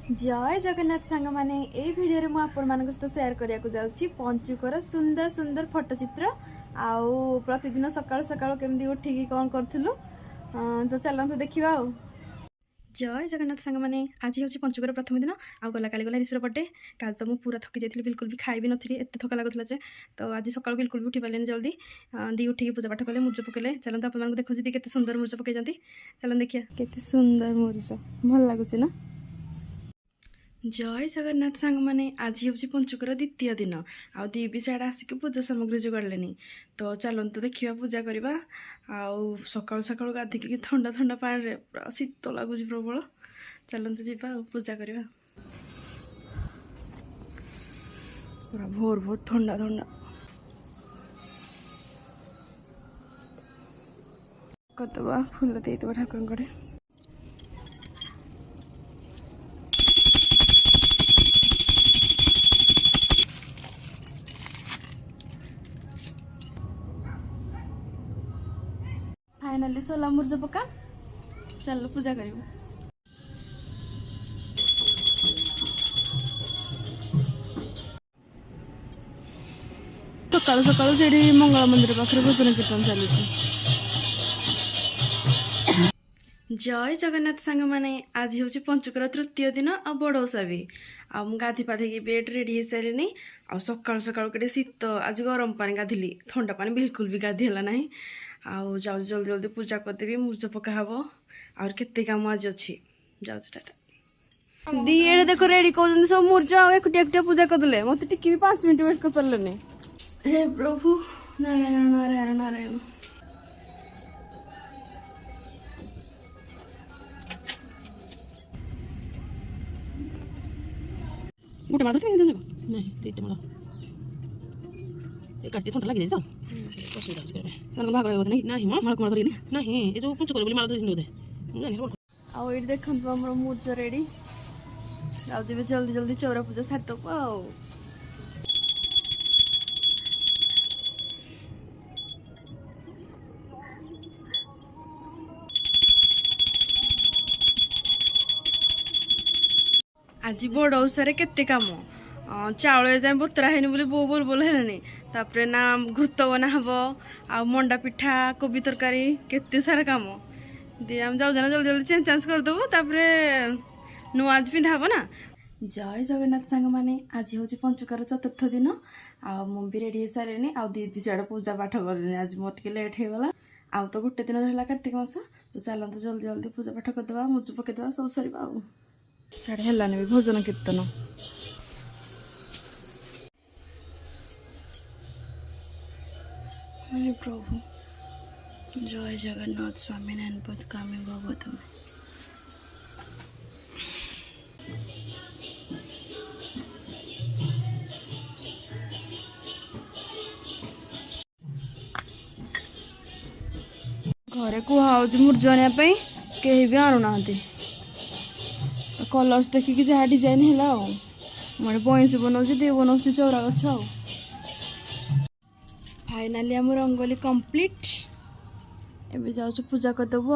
जय जगन्नाथ सांग माने ए भिडियो मु आपण मानक सहित शेयर करिया को जाउछि पंचुकर सुंदर सुंदर फोटोचित्र आउ प्रतिदिन सकाळ सकाळ केमदी उठिकी कोन करथुलु तो चलंतु देखिबा आउ। जय जगन्नाथ सांग माने आज होछि पंचुकर प्रथम दिन आउ गला काली गला ऋषिर बर्थडे काल तो मु पूरा थकी जाइथिली बिल्कुल भी खाइ भी नथिली एते थका लागुतला जे तो आज सकाळ बिल्कुल भी उठी पालेनी जल्दी दी उठिकी पूजा पाठ कले मुर्ज पकेले चलंतु आपण मानक देखुछि दी केते सुंदर मुर्ज पके जंती चलन देखिया केते सुंदर मुर्ज भल लागुछि ना। जय जगन्नाथ सांग माने आज हूँ पंचुकर द्वितीय दिन आउ दी भी सियाड़े आसिक पूजा सामग्री जोगाड़े तो चलतु देखा पूजा करवा आउ सकाल सकाल गाधिक ठंडा ठंडा पानी पूरा शीत लगुच प्रबल चलतु जा पूजा करवा पूरा भोर भोर ठंडा ठंडा करदे फुल देदेव ठाकुर फाइनाली सोला मुर्ज पका चल पूजा कर सकाल सकाल से मंगल मंदिर पाखे भजन कीर्तन चलुच। जय जगन्नाथ सांग माने आज हूँ पंचुकर तृतीय दिन आ बड़ ओषा भी आ गाधी पाधे बेड रेडी हो सारे आ सकाल सकाल के शीत आज गरम पानी गाधिली ठंडा पानी बिल्कुल भी गाधीला ना आउ जाऊ जल्दी जल्दी पूजा करदेवी मुर्ज पका हम और केते काम आज अच्छी जाऊ टाटा दी एडे देखो रेडी कर सब मुर्ज एकुटिया एकुटिया पूजा करदे मत टिकी भी 5 मिनट वेट कर पारे हे प्रभु नारायण नारायण नारायण गोटे माला तो नहीं तीन माला काटते थंडा लगे जाओ भाग नहीं नहीं माला कुमार धरी नहीं ये जो पंच कर माला धरी बोधे आउ ये देखो आम मुर्ज रेडी आउे जल्दी जल्दी चौरा पूजा सातक आउ आज बड़ ओषार केते काम चाउल जाए बतरा है बोली बो बोल बोल है तापर ना घृत बना हम आ मंडा पिठा कोबी तरकारी केते सारा काम दे हम जाऊ जल्दी जल्दी चेंज चांज करदेबू तापर नुआ पिंधा हम ना। जय जगन्नाथ सांग माने आज हूँ पंचुकर चतुर्थ दिन आ भी रेडी हो सारे आ दी सियाड़े पूजा पाठ करें आज मोर टे लेट हो गला आउ तो गोटे दिन रहा कार्तिक मास तो चलते जल्दी जल्दी पूजा पाठ करदे मुर्ज पकईदे सब सर साढ़े है भजन कीर्तन हे प्रभु जय जगन्नाथ स्वामी नैनपथ कामी भगवतम। घरे कहुच मुर्ज आने कहीं भी आणुना कलर्स देखिकी जहाँ डिजाइन है मैं बइंसी बनाऊँ दे बनाऊँ चौरा गछ आ फाइनाली आम रंगोली कंप्लीट एबे जाऊँ पूजा करदेबू आ।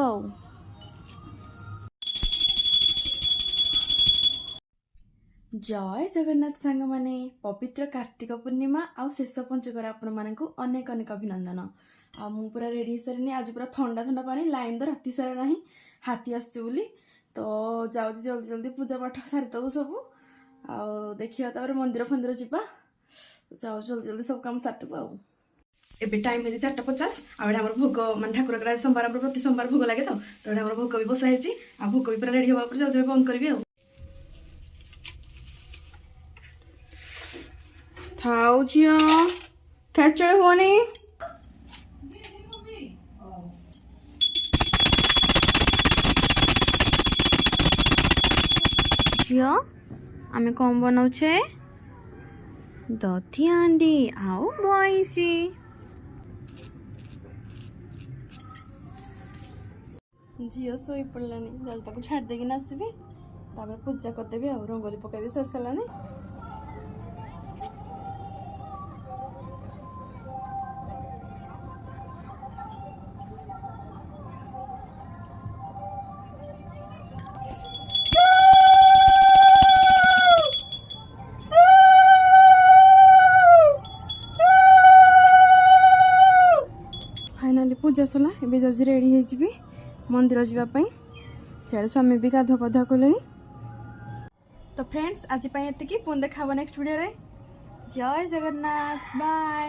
जय जगन्नाथ सांग माने पवित्र कार्तिक पूर्णिमा आ शेष पंचकर आपण मानक अनेक अनेक अभिनंदन आ मु पूरा रेडी सारे आज पूरा ठंडा ठंडा पानी लाइन तो राति सारा ना हाथी आसुली तो जाऊँ जल्दी जल्दी पूजा पाठ सारिदेबू सब आ देखिए मंदिर फंदिर जा जाऊ जल्दी जल्दी सब कम सारिदेबू आ। एबे टाइम है 4:50 आम भोग मान ठाकुर सोमवार प्रति सोमवार भोग लगे तो भोग भी बसाई आ भोग भी पूरा रेडी होगा जाऊँ बंद करी थाउ झियो खेचड़ होनी झियो आमे कौन बनाऊे दधी हांडी आउ बइसी झील शोई पड़लानी जल्दी छाड़ देगी आसबि पूजा करदेवी आ रंगोली पकई सर सारानी। ପୂଜା ସରିଲା ଏବେ ଯାଉଛି ରେଡ଼ି ହେଇଯିବି ମନ୍ଦିର ଯିବା ପାଇଁ। ସିଆଡ଼େ ସ୍ୱାମୀ ବି ଗାଧୁଆ ପାଧୁଆ କଲେଣି। ତ ଫ୍ରେଣ୍ଡସ୍ ଆଜି ପାଇଁ ଏତିକି, ପୁଣି ଦେଖା ହବ ନେକ୍ସଟ ଭିଡ଼ିଓରେ। ଜୟ ଜଗନ୍ନାଥ, ବାଏ।